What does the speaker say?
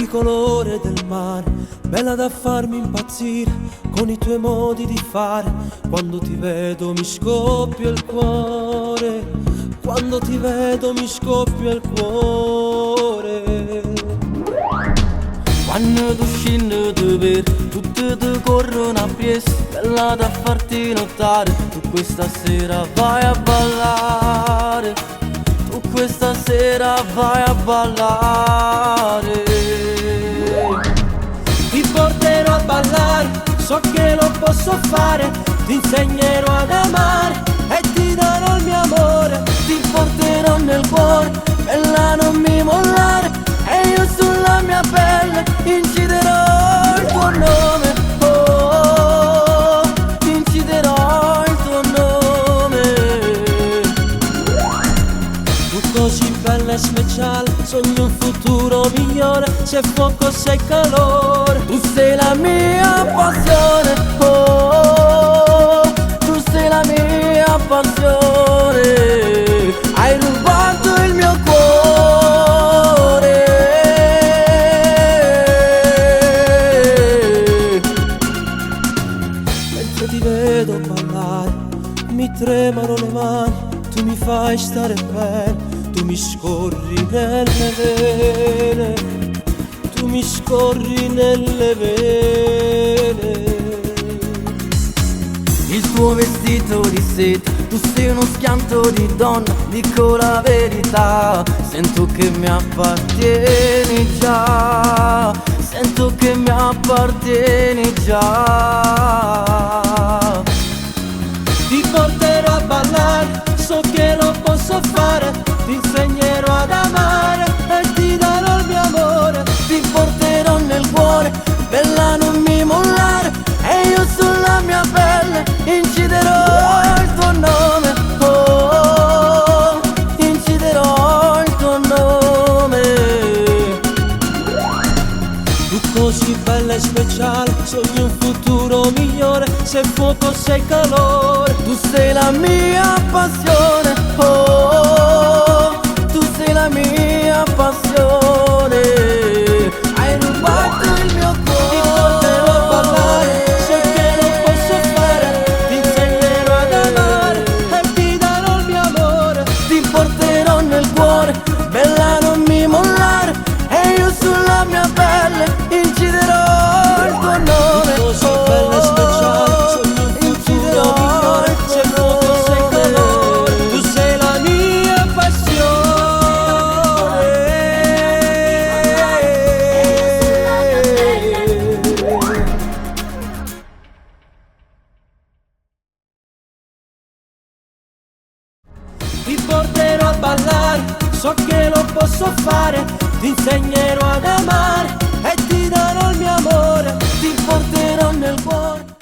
di colore del mare, bella da farmi impazzire con i tuoi modi di fare. Quando ti vedo mi scoppia il cuore, quando ti vedo mi scoppia il cuore. Quando tu scendi di per, tutti ti corrono a piedi, bella da farti notare. Tu questa sera vai a ballare, tu questa sera vai a ballare. Ti porterò a ballare, so che lo posso fare, ti insegnerò ad amare e ti darò il mio amore. Ti porterò nel cuore, bella non mi mollare, e io sulla mia pelle inciderò il tuo nome. Oh, oh, oh, inciderò il tuo nome. Tu così bella e speciale, sogno un futuro migliore, se fuoco sei calore. Tu sei la mia passione, oh, oh, oh, tu sei la mia passione. Hai rubato il mio cuore. Mentre ti vedo ballare, mi tremano le mani, tu mi fai stare bene, tu mi scorri nelle vene, tu mi scorri nelle vene. Il tuo vestito di seta, tu sei uno schianto di donna, dico la verità. Sento che mi appartieni già, sento che mi appartieni già. Ti porterò a ballare, so che lo posso fare, ti insegnerò ad amare e ti darò il mio amore. Ti porterò nel cuore, bella non mi mollare, e io sulla mia pelle inciderò il tuo nome. Oh, oh, oh, inciderò il tuo nome. Tu così bella e speciale, sogni un futuro migliore, se fuoco sei calore. Tu sei la mia passione, oh, oh, oh, tu sei la mia passione. Hai rubato il mio cuore. Ti porterò a ballare, so che lo posso fare, ti insegnerò ad amare e ti darò il mio amore. Ti porterò nel cuore, bella non mi mollare, e io sulla mia pelle inciderò il tuo nome. Tu così bella e speciale, sogni un futuro migliore, se fuoco sei calore. Tu sei la mia passione. Ti porterò a ballare, so che lo posso fare, ti insegnerò ad amare e ti darò il mio amore. Ti porterò nel cuore.